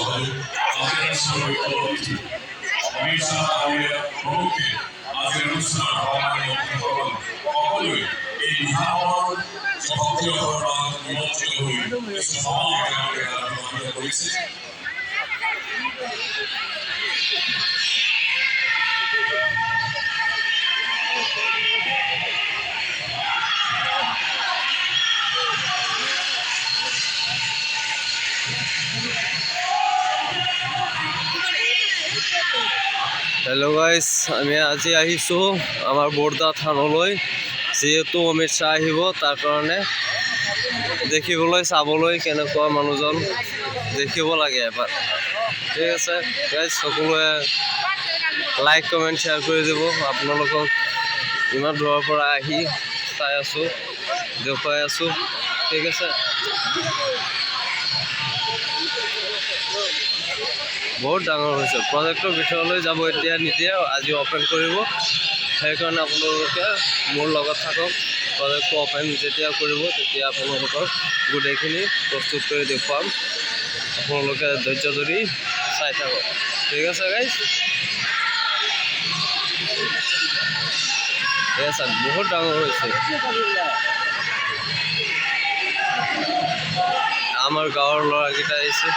সহযোগ আজকের সবাই উপস্থিত অমিত শাহ প্রমুখে আজকের অনুষ্ঠান সম্মানীয় সকল সকলেই এই বিধানসভার সক্রিয় হওয়ার নিমন্ত্রিত হয়ে সমাজকে করেছে। हेलो गाइस আমি আজি আহিছোঁ আমাৰ বৰদা থানলৈ যেহেতু অমিত শাহ আহিব তাৰ কাৰণে দেখিবলৈ চাবলৈ কেনেকুৱা মানুহজন দেখিব লাগে এবাৰ ঠিক আছে গাইস সকলোৱে লাইক কমেন্ট শ্বেয়াৰ কৰি দিব আপোনালোকক ইমান দূৰৰ পৰা আহি চাই আছোঁ দেখুৱাই আছোঁ ঠিক আছে बहुत डाঙৰ হৈছে প্ৰজেক্টৰ ভিতৰলৈ যাব এতিয়া নিদিয়ে আজি ওপেন কৰিব সেইকাৰণে আপোনালোকে মোৰ লগত থাকক প্ৰজেক্টটো ওপেন যেতিয়া কৰিব তেতিয়া আপোনালোকক গোটেইখিনি প্ৰস্তুত কৰি দেখুৱাম আপোনালোকে ধৈৰ্য ধৰি চাই থাকক ঠিক আছে গাইস এসা বহুত ডাঙৰ হৈছে আমাৰ গাঁৱৰ ল'ৰাকেইটা আহিছে